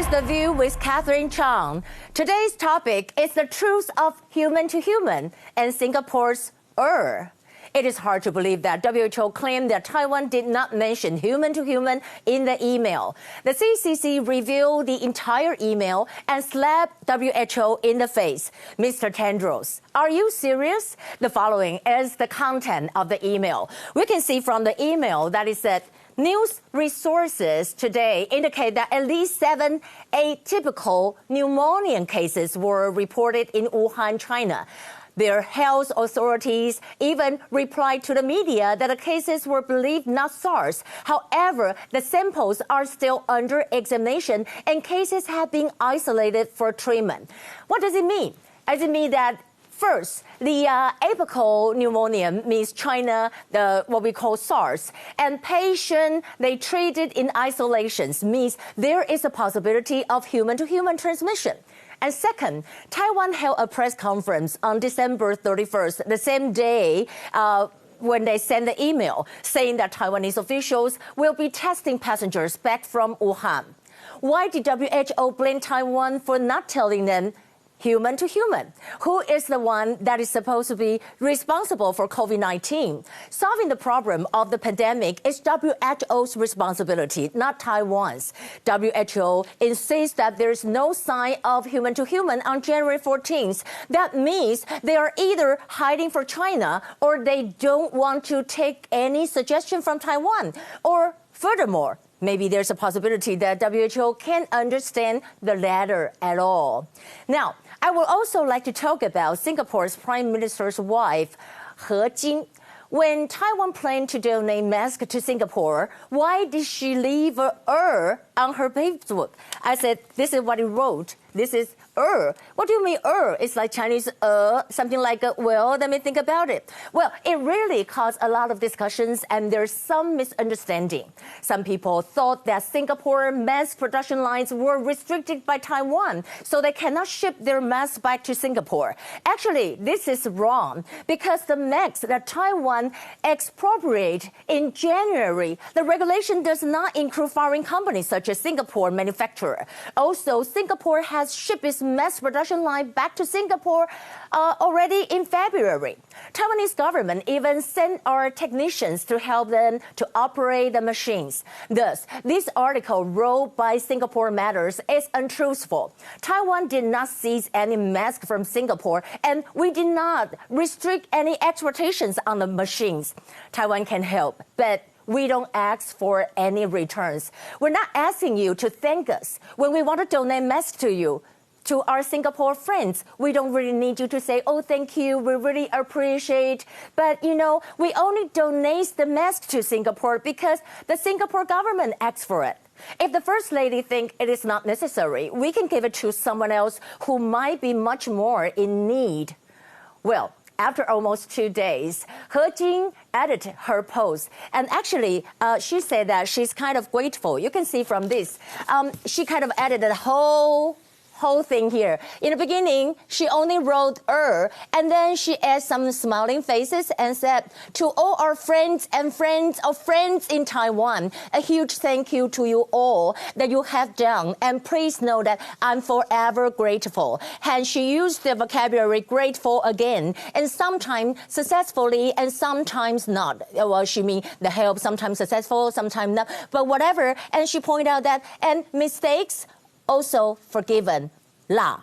is The View with Catherine Chang. Today's topic is the truth of human to human and Singapore's Errrr. It is hard to believe that WHO claimed that Taiwan did not mention human to human in the email. The CCC revealed the entire email and slapped WHO in the face. Mr. Tedros, are you serious? The following is the content of the email. We can see from the email that it said, news resources today indicate that at least 7 atypical pneumonia cases were reported in Wuhan, China. Their health authorities even replied to the media that the cases were believed not SARS. However, the samples are still under examination and cases have been isolated for treatment. What does it mean? Does it mean that first, the apical pneumonia means China, what we call SARS, and patient they treated in isolations means there is a possibility of human-to-human transmission. And second, Taiwan held a press conference on December 31st, the same day when they sent the email saying that Taiwanese officials will be testing passengers back from Wuhan. Why did WHO blame Taiwan for not telling them human to human? Who is the one that is supposed to be responsible for COVID-19? Solving the problem of the pandemic is WHO's responsibility, not Taiwan's. WHO insists that there is no sign of human to human on January 14th. That means they are either hiding for China or they don't want to take any suggestion from Taiwan. Or furthermore, maybe there's a possibility that WHO can't understand the latter at all. Now, I would also like to talk about Singapore's Prime Minister's wife, He Jin. When Taiwan planned to donate masks to Singapore, why did she leave Errrr on her Facebook? I said, this is what he wrote. This is Errrr. What do you mean Errrr? It's like Chinese something like, well, let me think about it. Well, it really caused a lot of discussions and there's some misunderstanding. Some people thought that Singapore mask production lines were restricted by Taiwan, so they cannot ship their masks back to Singapore. Actually, this is wrong because the masks that Taiwan expropriated in January, the regulation does not include foreign companies such as Singapore manufacturer. Also, Singapore has shipped its mass production line back to Singapore already in February. Taiwanese government even sent our technicians to help them to operate the machines. Thus, this article wrote by Singapore Matters is untruthful. Taiwan did not seize any mask from Singapore, and we did not restrict any exportations on the machines. Taiwan can help, but we don't ask for any returns. We're not asking you to thank us. When we want to donate masks to you, to our Singapore friends, we don't really need you to say, oh, thank you, we really appreciate. But, you know, we only donate the mask to Singapore because the Singapore government asks for it. If the First Lady thinks it is not necessary, we can give it to someone else who might be much more in need. Well, after almost 2 days, He Jin edited her post. And actually, she said that she's kind of grateful. You can see from this. She kind of edited the whole thing here. In the beginning, she only wrote Errrr, and then she added some smiling faces and said, to all our friends and friends of friends in Taiwan, a huge thank you to you all that you have done, and please know that I'm forever grateful. And she used the vocabulary grateful again, and sometimes successfully and sometimes not. Well, she means the help sometimes successful, sometimes not, but whatever. And she pointed out that, and mistakes also forgiven. La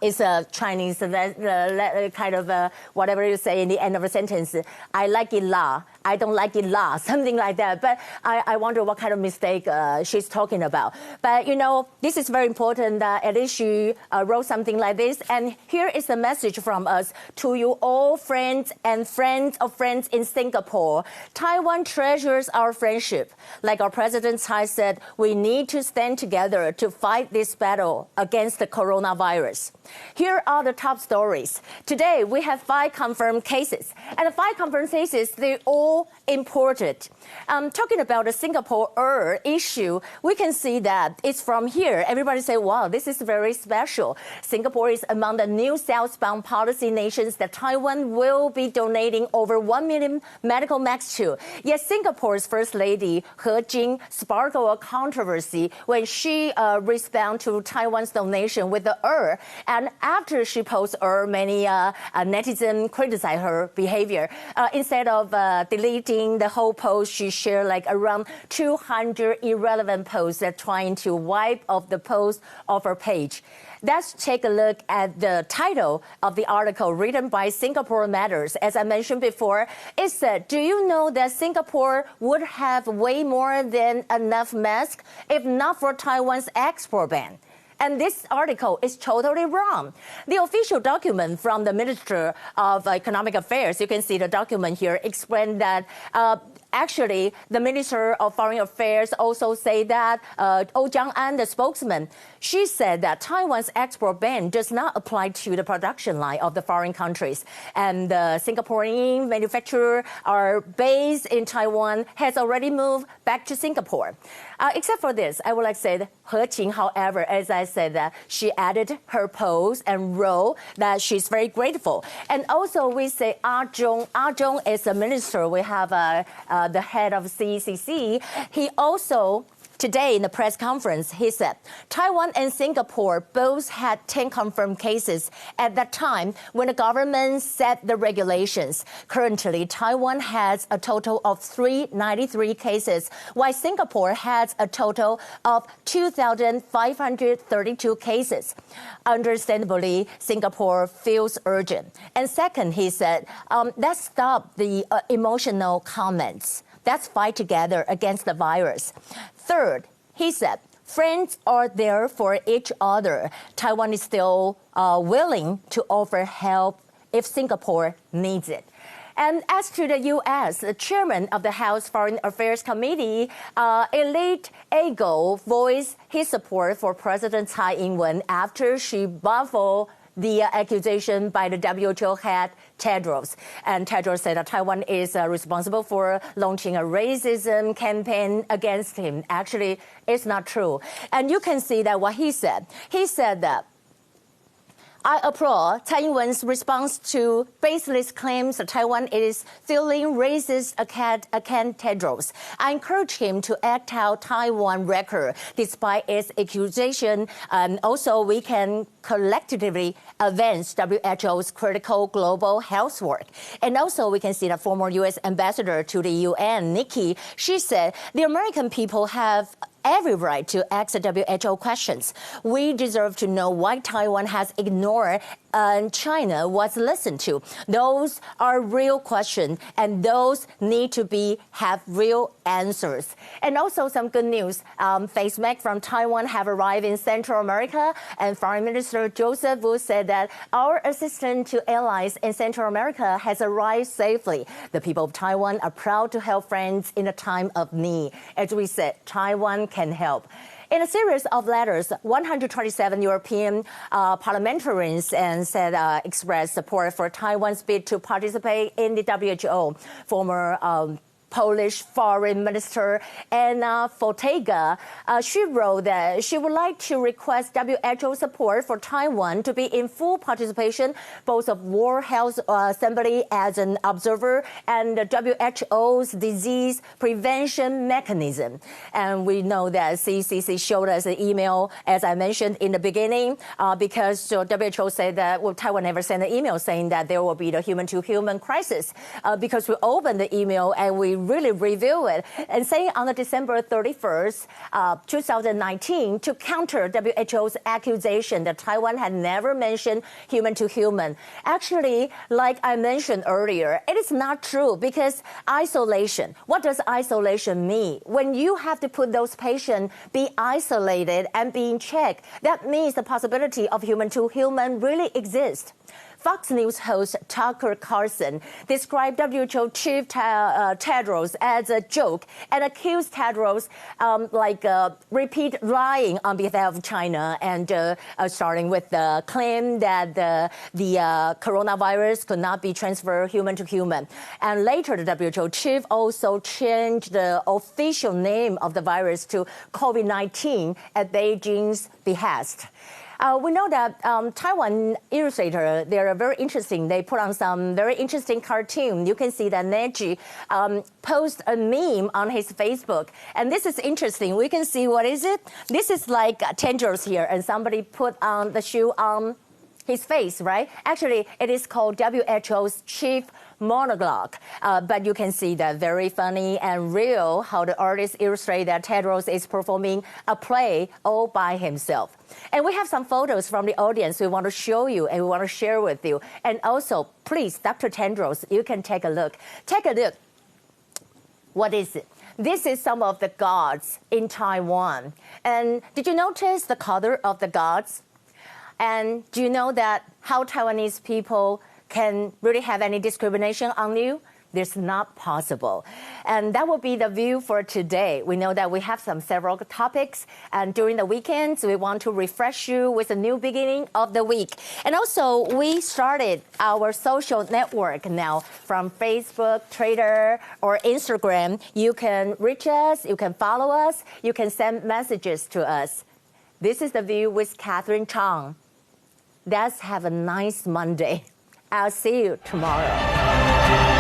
is a Chinese kind of whatever you say in the end of a sentence. I like it la. I don't like it la. Something like that. But I wonder what kind of mistake she's talking about. But, you know, this is very important that at least she wrote something like this. And here is a message from us to you all friends and friends of friends in Singapore. Taiwan treasures our friendship. Like our President Tsai said, we need to stand together to fight this battle against the coronavirus. virus. Here are the top stories. Today, we have 5 confirmed cases. And the 5 confirmed cases, they're all imported. Talking about the Singapore Errrr issue, we can see that it's from here. Everybody say, wow, this is very special. Singapore is among the new southbound policy nations that Taiwan will be donating over 1 million medical masks to. Yet Singapore's First Lady, He Jing, sparkled a controversy when she responded to Taiwan's donation with the Errrr. And after she posted Errrr, many netizens criticized her behavior. Instead of deleting the whole post, she shared like around 200 irrelevant posts that trying to wipe off the post off her page. Let's take a look at the title of the article written by Singapore Matters. As I mentioned before, it said, do you know that Singapore would have way more than enough masks if not for Taiwan's export ban? And this article is totally wrong. The official document from the Minister of Economic Affairs, you can see the document here, explained that actually, the Minister of Foreign Affairs also said that Oh Jiang-an, the spokesman, she said that Taiwan's export ban does not apply to the production line of the foreign countries. And the Singaporean manufacturer are based in Taiwan has already moved back to Singapore. Except for this, I would like to say He Jing, however, as I said, that she added her post and wrote that she's very grateful. And also we say Ah Zhong is a minister. We have the head of CECC. He also, today in the press conference, he said, Taiwan and Singapore both had 10 confirmed cases at that time when the government set the regulations. Currently, Taiwan has a total of 393 cases, while Singapore has a total of 2,532 cases. Understandably, Singapore feels urgent. And second, he said, let's stop the emotional comments. Let's fight together against the virus. Third, he said, friends are there for each other. Taiwan is still willing to offer help if Singapore needs it. And as to the U.S., the chairman of the House Foreign Affairs Committee, Elite Ego, voiced his support for President Tsai Ing-wen after she baffled the accusation by the WHO head, Tedros. And Tedros said that Taiwan is responsible for launching a racism campaign against him. Actually, it's not true. And you can see that what he said. He said that, I applaud Tsai Ing-wen's response to baseless claims that Taiwan is feeling racist against Tedros. I encourage him to act out Taiwan record despite its accusation. And also, we can collectively advance WHO's critical global health work. And also, we can see the former U.S. ambassador to the UN, Nikki, she said, the American people have every right to ask the WHO questions. We deserve to know why Taiwan has ignored and China was listened to. Those are real questions, and those need to have real answers. And also some good news. Face masks from Taiwan have arrived in Central America, and Foreign Minister Joseph Wu said that our assistance to allies in Central America has arrived safely. The people of Taiwan are proud to help friends in a time of need. As we said, Taiwan can help. In a series of letters, 127 European parliamentarians expressed support for Taiwan's bid to participate in the WHO. Former Polish Foreign Minister Anna Fotyga, she wrote that she would like to request WHO support for Taiwan to be in full participation both of World Health Assembly as an observer and the WHO's disease prevention mechanism. And we know that CCC showed us an email, as I mentioned in the beginning, because WHO said that, well, Taiwan never sent an email saying that there will be the human-to-human crisis, because we opened the email and we really review it and saying on the December 31st, 2019, to counter WHO's accusation that Taiwan had never mentioned human-to-human. Actually, like I mentioned earlier, it is not true because isolation. What does isolation mean? When you have to put those patients be isolated and being checked, that means the possibility of human-to-human really exists. Fox News host Tucker Carlson described WHO Chief Tedros as a joke and accused Tedros repeat lying on behalf of China, and starting with the claim that the coronavirus could not be transferred human to human. And later, the WHO chief also changed the official name of the virus to COVID-19 at Beijing's behest. We know that Taiwan illustrator, they're very interesting. They put on some very interesting cartoon. You can see that Neji post a meme on his Facebook. And this is interesting. We can see, what is it? This is like Tedros here, and somebody put on the shoe on his face, right? Actually, it is called WHO's chief monologue. But you can see that very funny and real how the artist illustrate that Tedros is performing a play all by himself. And we have some photos from the audience we want to show you and we want to share with you. And also, please, Dr. Tedros, you can take a look. Take a look. What is it? This is some of the gods in Taiwan. And did you notice the color of the gods? And do you know that how Taiwanese people can really have any discrimination on you? It's not possible. And that will be the view for today. We know that we have several topics, and during the weekends, we want to refresh you with a new beginning of the week. And also, we started our social network now from Facebook, Twitter, or Instagram. You can reach us, you can follow us, you can send messages to us. This is The View with Catherine Chang. Let's have a nice Monday. I'll see you tomorrow.